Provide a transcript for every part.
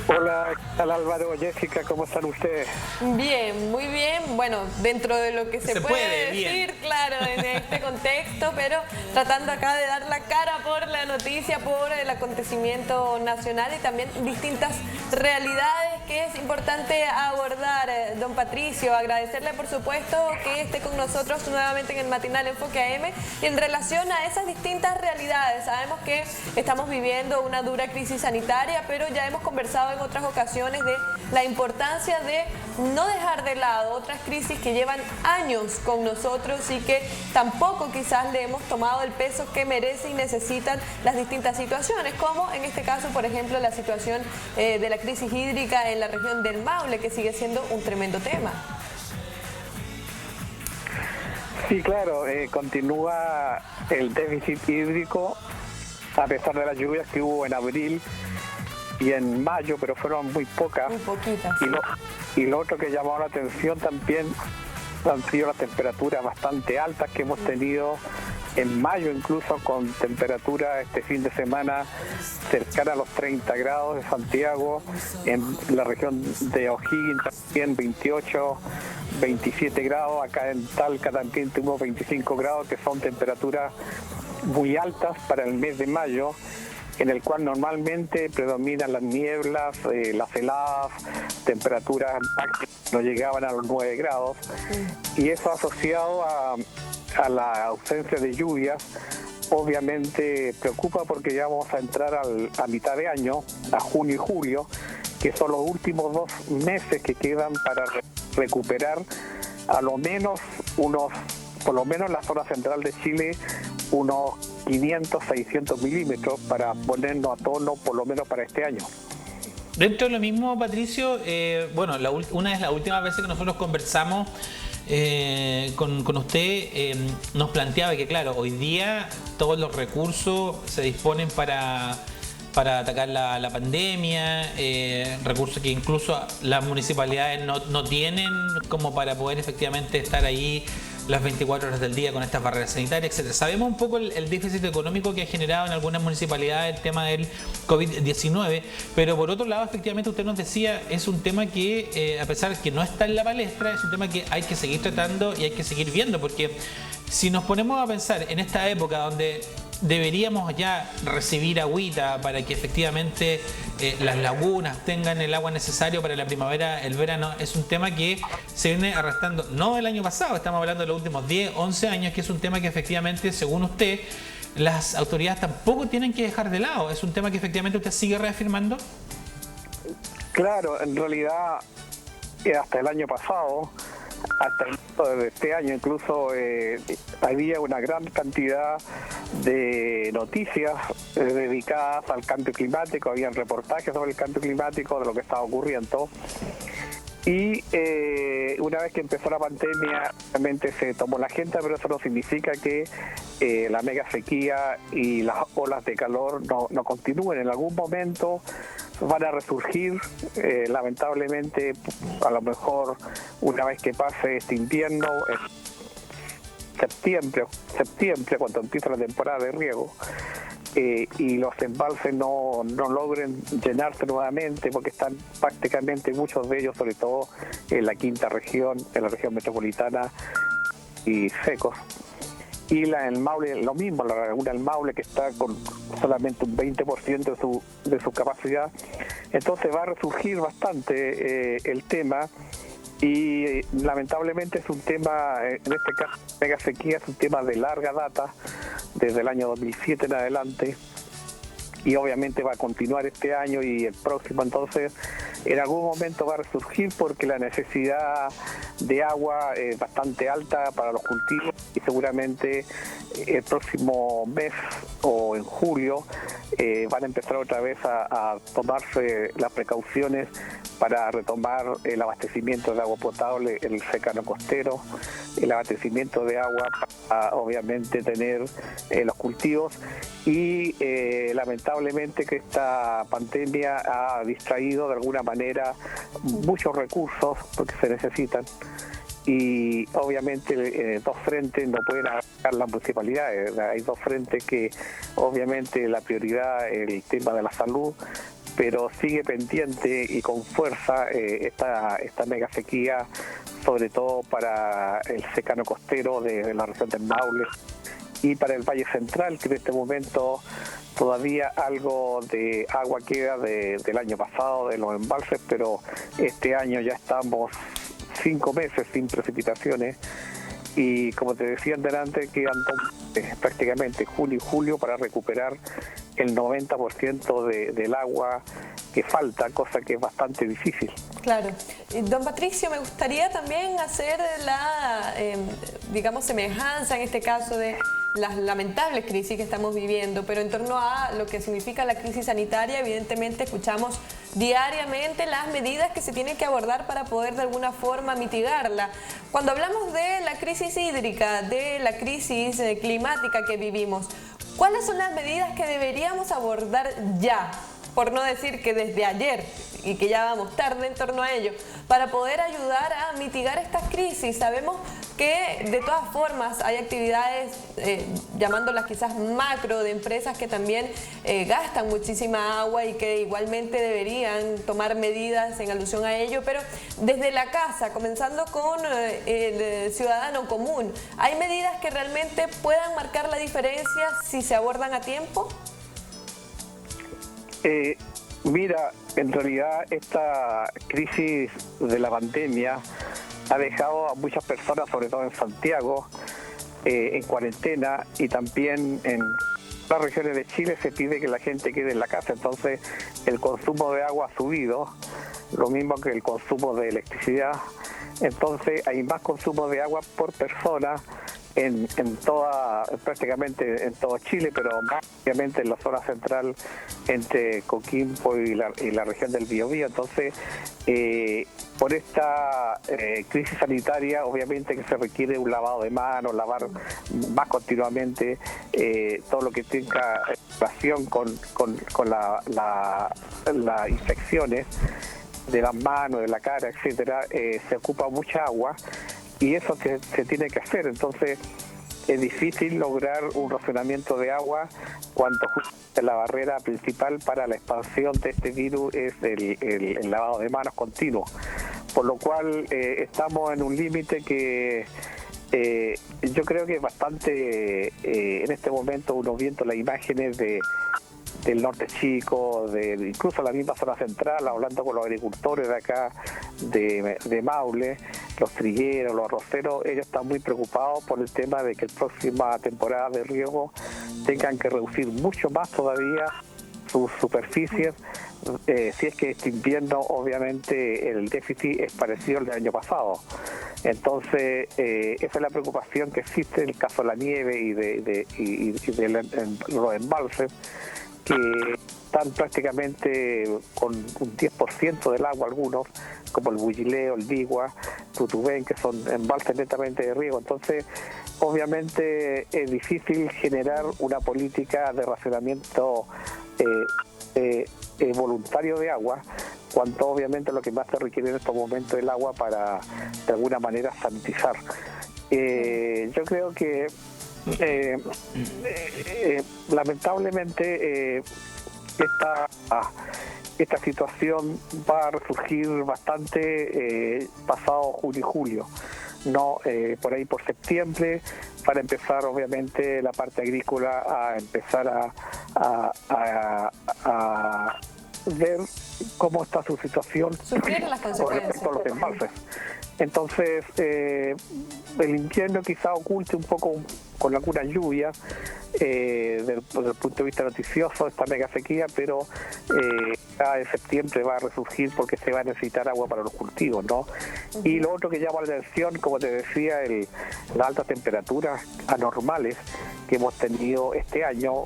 Hola, ¿qué tal Álvaro, Jessica? ¿Cómo están ustedes? Bien, muy bien. Bueno, dentro de lo que se puede decir, bien. claro, en este contexto, pero tratando acá de dar la cara por la noticia, por el acontecimiento nacional y también distintas realidades que es importante abordar. Don Patricio, agradecerle por supuesto que esté con nosotros nuevamente en el Matinal Enfoque AM y en relación a esas distintas realidades. Sabemos que estamos viviendo una dura crisis sanitaria, pero ya hemos conversado en otras ocasiones de la importancia de no dejar de lado otras crisis que llevan años con nosotros y que tampoco quizás le hemos tomado el peso que merece y necesitan las distintas situaciones, como en este caso, por ejemplo, la situación de la crisis hídrica en la región del Maule, que sigue siendo un tremendo tema. Sí, claro, continúa el déficit hídrico a pesar de las lluvias que hubo en abril y en mayo, pero fueron muy pocas. Muy poquitas. Y lo otro que llamó la atención también han sido las temperaturas bastante altas que hemos tenido en mayo, incluso con temperaturas este fin de semana cercana a los 30 grados en Santiago, en la región de O'Higgins también 28, 27 grados, acá en Talca también tuvimos 25 grados, que son temperaturas muy altas para el mes de mayo, en el cual normalmente predominan las nieblas, las heladas, temperaturas máximas no llegaban a los 9 grados, y eso asociado a la ausencia de lluvias, obviamente preocupa porque ya vamos a entrar a mitad de año, a junio y julio, que son los últimos 2 meses que quedan para recuperar a lo menos por lo menos en la zona central de Chile, unos 500, 600 milímetros para ponernos a tono por lo menos para este año. Dentro de lo mismo, Patricio, bueno, una de las últimas veces que nosotros conversamos con usted, nos planteaba que, claro, hoy día todos los recursos se disponen para atacar la pandemia, recursos que incluso las municipalidades no tienen como para poder efectivamente estar ahí las 24 horas del día con estas barreras sanitarias, etc. Sabemos un poco el déficit económico que ha generado en algunas municipalidades el tema del COVID-19, pero por otro lado, efectivamente, usted nos decía, es un tema que, a pesar de que no está en la palestra, es un tema que hay que seguir tratando y hay que seguir viendo, porque si nos ponemos a pensar en esta época donde deberíamos ya recibir agüita para que efectivamente las lagunas tengan el agua necesario para la primavera, el verano, es un tema que se viene arrastrando, no del año pasado, estamos hablando de los últimos 10, 11 años, que es un tema que efectivamente, según usted, las autoridades tampoco tienen que dejar de lado. ¿Es un tema que efectivamente usted sigue reafirmando? Claro, en realidad hasta el año pasado, hasta este año incluso, había una gran cantidad de noticias dedicadas al cambio climático, habían reportajes sobre el cambio climático, de lo que estaba ocurriendo. Y una vez que empezó la pandemia, realmente se tomó la agenda, pero eso no significa que la mega sequía y las olas de calor no continúen. En algún momento van a resurgir, lamentablemente, a lo mejor una vez que pase este invierno, septiembre, cuando empieza la temporada de riego, y los embalses no logren llenarse nuevamente, porque están prácticamente muchos de ellos, sobre todo en la quinta región, en la región metropolitana, y secos. Y el Maule, lo mismo, la laguna del Maule, que está con solamente un 20% de su capacidad. Entonces va a resurgir bastante el tema, y lamentablemente es un tema, en este caso mega sequía, es un tema de larga data, desde el año 2007 en adelante, y obviamente va a continuar este año y el próximo. Entonces en algún momento va a resurgir, porque la necesidad de agua es bastante alta para los cultivos, y seguramente el próximo mes o en julio van a empezar otra vez a tomarse las precauciones para retomar el abastecimiento de agua potable en el secano costero, el abastecimiento de agua para obviamente tener los cultivos, y lamentablemente que esta pandemia ha distraído de alguna manera muchos recursos, porque se necesitan, y obviamente dos frentes no pueden abarcar las municipalidades. Hay dos frentes que obviamente la prioridad es el tema de la salud, pero sigue pendiente y con fuerza esta mega sequía, sobre todo para el secano costero de la región del Maule y para el Valle Central, que en este momento todavía algo de agua queda del año pasado, de los embalses, pero este año ya estamos 5 meses sin precipitaciones y, como te decía antes, quedan prácticamente junio y julio para recuperar el 90% del agua que falta, cosa que es bastante difícil. Claro. Don Patricio, me gustaría también hacer la, digamos, semejanza en este caso de las lamentables crisis que estamos viviendo, pero en torno a lo que significa la crisis sanitaria, evidentemente escuchamos diariamente las medidas que se tienen que abordar para poder de alguna forma mitigarla. Cuando hablamos de la crisis hídrica, de la crisis climática que vivimos, ¿cuáles son las medidas que deberíamos abordar ya? Por no decir que desde ayer, y que ya vamos tarde en torno a ello, para poder ayudar a mitigar estas crisis. Sabemos que de todas formas hay actividades, llamándolas quizás macro, de empresas que también gastan muchísima agua y que igualmente deberían tomar medidas en alusión a ello, pero desde la casa, comenzando con el ciudadano común, ¿hay medidas que realmente puedan marcar la diferencia si se abordan a tiempo? Mira, en realidad esta crisis de la pandemia ha dejado a muchas personas, sobre todo en Santiago, en cuarentena, y también en las regiones de Chile se pide que la gente quede en la casa. Entonces el consumo de agua ha subido, lo mismo que el consumo de electricidad. Entonces hay más consumo de agua por persona prácticamente en todo Chile, pero más obviamente en la zona central entre Coquimbo y la región del Biobío. Entonces, por esta crisis sanitaria, obviamente que se requiere un lavado de manos, lavar más continuamente todo lo que tenga relación con las infecciones de las manos, de la cara, etcétera. Se ocupa mucha agua y eso se tiene que hacer. Entonces es difícil lograr un racionamiento de agua cuando justamente la barrera principal para la expansión de este virus es el lavado de manos continuo, por lo cual estamos en un límite que yo creo que es bastante, en este momento uno viendo las imágenes del norte chico, incluso la misma zona central, hablando con los agricultores de acá, de Maule, los trigueros, los arroceros, ellos están muy preocupados por el tema de que la próxima temporada de riego tengan que reducir mucho más todavía sus superficies, si es que este invierno obviamente el déficit es parecido al del año pasado. Entonces esa es la preocupación que existe en el caso de la nieve y de los embalses, que están prácticamente con un 10% del agua algunos, como el Bullileo, el Digua, Tutubén, que son embalses netamente de riego. Entonces, obviamente es difícil generar una política de racionamiento voluntario de agua, cuando obviamente lo que más se requiere en estos momentos es el agua para, de alguna manera, sanitizar. Yo creo que lamentablemente esta situación va a resurgir bastante pasado junio y julio, no por ahí por septiembre, para empezar obviamente la parte agrícola a empezar a ver cómo está su situación con respecto a los embalses. Entonces el invierno quizá oculte un poco con algunas lluvias desde el punto de vista noticioso esta mega sequía, pero cada de septiembre va a resurgir porque se va a necesitar agua para los cultivos, ¿no? Y lo otro que llama la atención, como te decía, las altas temperaturas anormales que hemos tenido este año,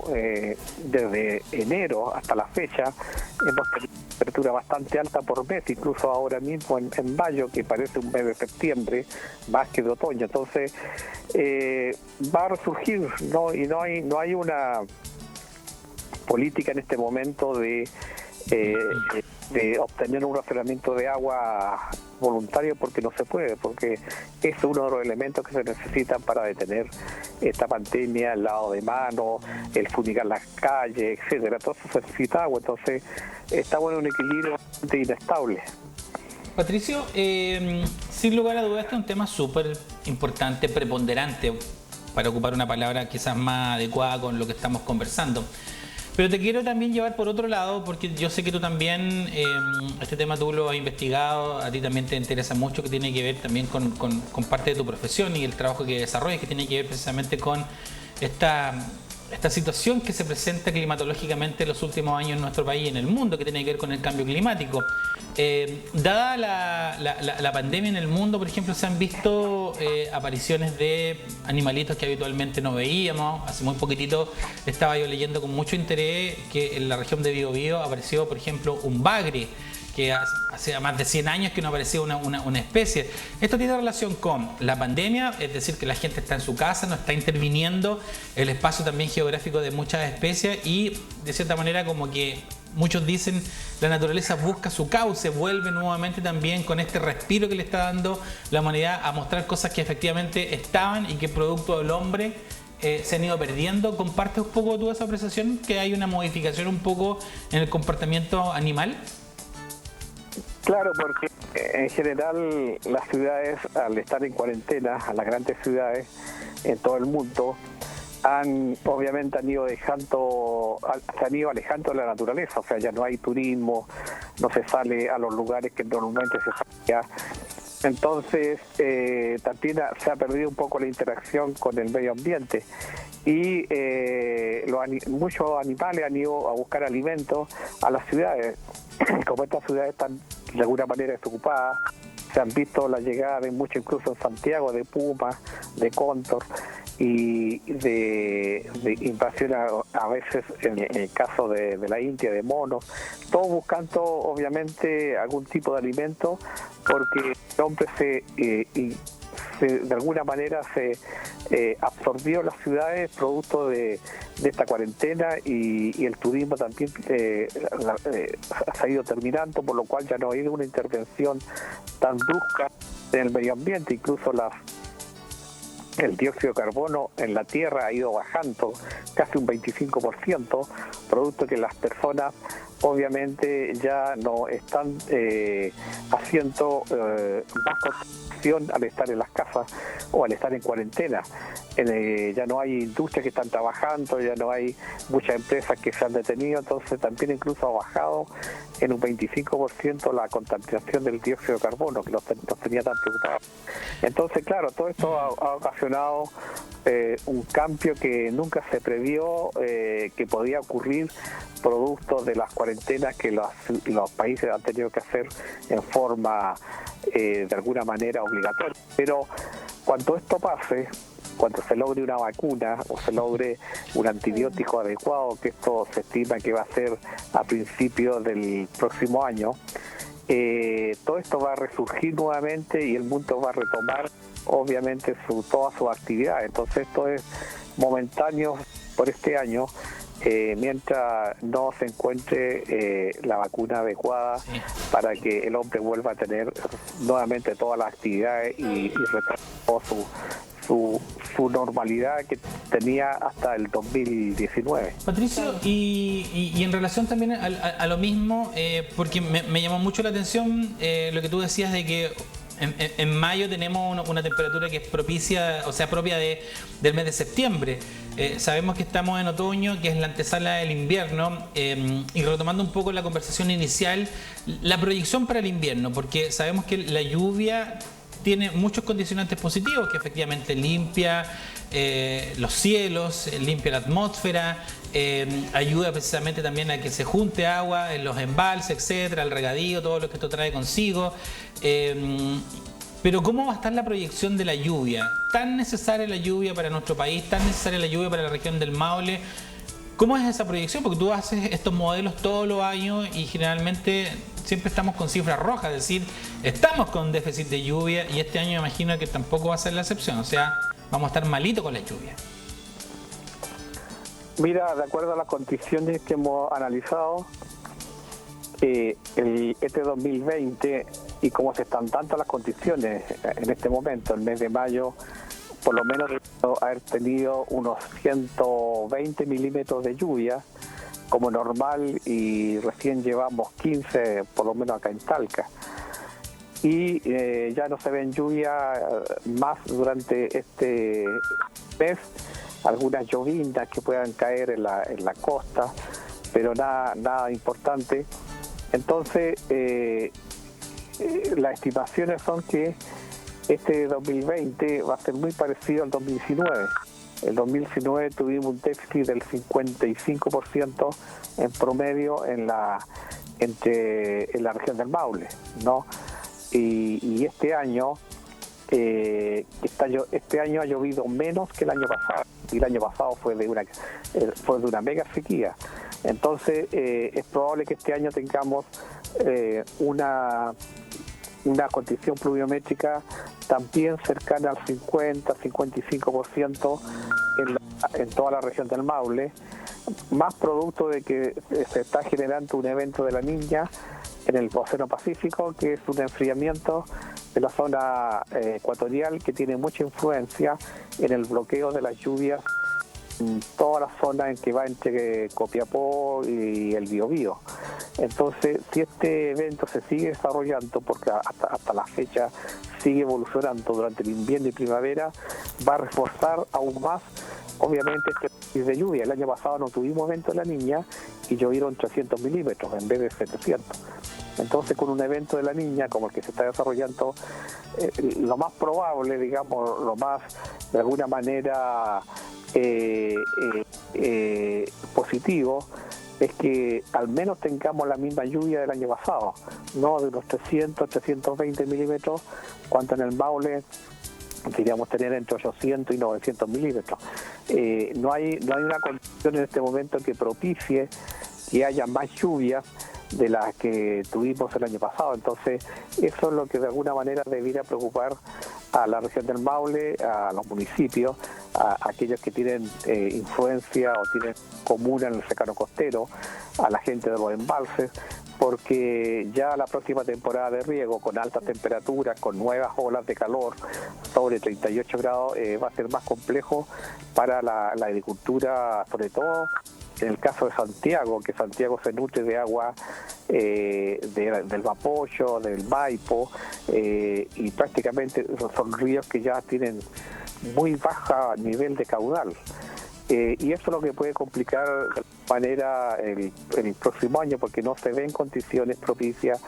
desde enero hasta la fecha, hemos tenido temperatura bastante alta por mes, incluso ahora mismo en mayo, que parece un mes de septiembre, más que de otoño. Entonces va a resurgir, ¿no? Y no hay una política en este momento de obtener un racionamiento de agua voluntario porque no se puede, porque es uno de los elementos que se necesitan para detener esta pandemia, el lavado de manos, el fumigar las calles, etcétera. Todo eso se necesita agua, entonces estamos en un equilibrio bastante inestable. Patricio, sin lugar a dudas, este es un tema súper importante, preponderante, para ocupar una palabra quizás más adecuada con lo que estamos conversando. Pero te quiero también llevar por otro lado, porque yo sé que tú también, este tema tú lo has investigado, a ti también te interesa mucho, que tiene que ver también con parte de tu profesión y el trabajo que desarrollas, que tiene que ver precisamente con esta situación que se presenta climatológicamente en los últimos años en nuestro país y en el mundo, que tiene que ver con el cambio climático. Dada la pandemia en el mundo, por ejemplo, se han visto apariciones de animalitos que habitualmente no veíamos. Hace muy poquitito estaba yo leyendo con mucho interés que en la región de Biobío apareció, por ejemplo, un bagre, que hace más de 100 años que no aparecía una especie. Esto tiene relación con la pandemia, es decir, que la gente está en su casa, no está interviniendo el espacio también geográfico de muchas especies y, de cierta manera, como que muchos dicen, la naturaleza busca su cauce, vuelve nuevamente también con este respiro que le está dando la humanidad a mostrar cosas que efectivamente estaban y que producto del hombre se han ido perdiendo. ¿Compartes un poco tú esa apreciación, que hay una modificación un poco en el comportamiento animal? Claro, porque en general las ciudades, al estar en cuarentena, a las grandes ciudades en todo el mundo, obviamente se han ido alejando de la naturaleza, o sea, ya no hay turismo, no se sale a los lugares que normalmente se salía. Entonces, también se ha perdido un poco la interacción con el medio ambiente y muchos animales han ido a buscar alimentos a las ciudades. Como estas ciudades están de alguna manera desocupadas, se han visto la llegada de muchos, incluso en Santiago, de pumas, de cóndor y de invasión a veces, en el caso de la India, de monos, todos buscando obviamente algún tipo de alimento, porque el hombre de alguna manera se absorbió las ciudades producto de esta cuarentena y el turismo también se ha ido terminando, por lo cual ya no hay una intervención tan brusca en el medio ambiente. Incluso el dióxido de carbono en la tierra ha ido bajando casi un 25%, producto que las personas obviamente ya no están haciendo más contaminación al estar en las casas o al estar en cuarentena. Ya no hay industrias que están trabajando, ya no hay muchas empresas que se han detenido, entonces también incluso ha bajado en un 25% la contaminación del dióxido de carbono, que nos tenía tan preocupados. Entonces, claro, todo esto ha ocasionado un cambio que nunca se previó que podía ocurrir producto de las cuarentenas que los países han tenido que hacer en forma de alguna manera obligatoria. Pero cuando esto pase, cuando se logre una vacuna o se logre un antibiótico adecuado, que esto se estima que va a ser a principios del próximo año, todo esto va a resurgir nuevamente y el mundo va a retomar obviamente todas sus actividades. Entonces esto es momentáneo por este año, mientras no se encuentre la vacuna adecuada para que el hombre vuelva a tener nuevamente todas las actividades y retomar su normalidad que tenía hasta el 2019. Patricio, y en relación también a lo mismo, porque me llamó mucho la atención lo que tú decías de que en mayo tenemos una temperatura que es propicia, o sea, propia del mes de septiembre. Sabemos que estamos en otoño, que es la antesala del invierno, y retomando un poco la conversación inicial, la proyección para el invierno, porque sabemos que la lluvia tiene muchos condicionantes positivos, que efectivamente limpia los cielos, limpia la atmósfera, ayuda precisamente también a que se junte agua en los embalses, etcétera, el regadío, todo lo que esto trae consigo. Pero ¿cómo va a estar la proyección de la lluvia? ¿Tan necesaria la lluvia para nuestro país? ¿Tan necesaria la lluvia para la región del Maule? ¿Cómo es esa proyección? Porque tú haces estos modelos todos los años y generalmente siempre estamos con cifras rojas, es decir, estamos con déficit de lluvia y este año me imagino que tampoco va a ser la excepción, o sea, vamos a estar malito con la lluvia. Mira, de acuerdo a las condiciones que hemos analizado, este 2020, y como se están dando las condiciones en este momento, el mes de mayo, por lo menos haber tenido unos 120 milímetros de lluvia como normal, y recién llevamos 15 por lo menos acá en Talca, y ya no se ven lluvia más durante este mes, algunas llovinas que puedan caer en la costa, pero nada importante. Entonces las estimaciones son que este 2020 va a ser muy parecido al 2019. El 2019 tuvimos un déficit del 55% en promedio en la región del Maule, ¿no? Y este año ha llovido menos que el año pasado, y el año pasado fue de una mega sequía. Entonces es probable que este año tengamos una condición pluviométrica también cercana al 50-55% en toda la región del Maule, más producto de que se está generando un evento de la Niña en el Océano Pacífico, que es un enfriamiento de la zona ecuatorial que tiene mucha influencia en el bloqueo de las lluvias en toda la zona en que va entre Copiapó y el Biobío. Entonces, si este evento se sigue desarrollando, porque hasta la fecha sigue evolucionando durante el invierno y primavera, va a reforzar aún más, obviamente, este déficit de lluvia. El año pasado no tuvimos evento de la Niña y llovieron 300 milímetros en vez de 700. Entonces, con un evento de la Niña como el que se está desarrollando, lo más probable, digamos, lo más, de alguna manera, positivo, es que al menos tengamos la misma lluvia del año pasado, no de los 300-320 milímetros, cuanto en el Maule queríamos tener entre 800 y 900 milímetros. No hay una condición en este momento que propicie que haya más lluvias de las que tuvimos el año pasado. Entonces, eso es lo que de alguna manera debiera preocupar a la región del Maule, a los municipios, a aquellos que tienen influencia o tienen comuna en el secano costero, a la gente de los embalses, porque ya la próxima temporada de riego, con altas temperaturas, con nuevas olas de calor sobre 38 grados, va a ser más complejo para la agricultura, sobre todo en el caso de Santiago, que Santiago se nutre de agua del Mapocho, del Maipo, y prácticamente son ríos que ya tienen muy baja nivel de caudal. Y eso es lo que puede complicar de manera el próximo año, porque no se ven condiciones propicias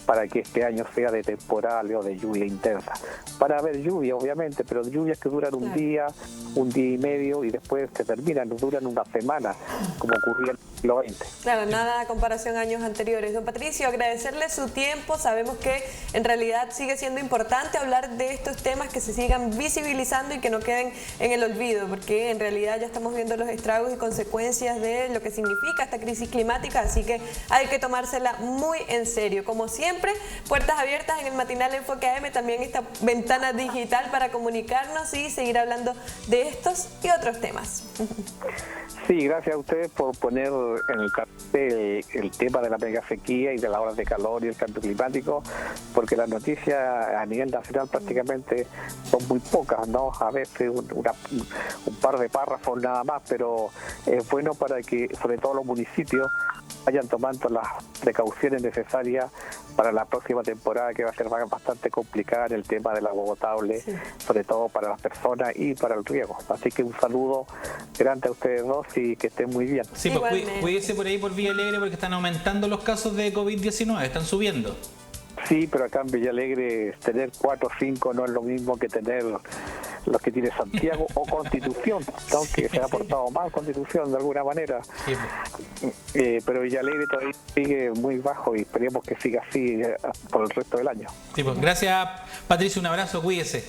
para que este año sea de temporal o de lluvia intensa. Para haber lluvia, obviamente, pero lluvias que duran un día y medio y después se terminan, duran una semana, como ocurría en el siglo XX. Claro, nada a comparación a años anteriores. Don Patricio, agradecerle su tiempo. Sabemos que en realidad sigue siendo importante hablar de estos temas, que se sigan visibilizando y que no queden en el olvido, porque en realidad ya estamos viendo los estragos y consecuencias de lo que significa esta crisis climática, así que hay que tomársela muy en serio. Como siempre, puertas abiertas en el Matinal Enfoque AM, también esta ventana digital para comunicarnos y seguir hablando de estos y otros temas. Sí, gracias a ustedes por poner en el cartel el tema de la mega sequía y de las olas de calor y el cambio climático, porque las noticias a nivel nacional prácticamente son muy pocas, ¿no? A veces un par de párrafos nada más, pero es bueno para que, sobre todo los municipios, vayan tomando las precauciones necesarias para la próxima temporada, que va a ser bastante complicada en el tema del agua potable, sí, sobre todo para las personas y para el riego. Así que un saludo grande a ustedes dos y que estén muy bien. Sí, pues cuídese por ahí por Villa Alegre, porque están aumentando los casos de COVID-19, están subiendo. Sí, pero acá en Villa Alegre tener 4 o 5 no es lo mismo que tener los que tiene Santiago o Constitución, aunque se ha portado mal Constitución de alguna manera. Sí. Pero Villa Alegre todavía sigue muy bajo y esperemos que siga así por el resto del año. Sí, pues gracias, Patricio, un abrazo, cuídese.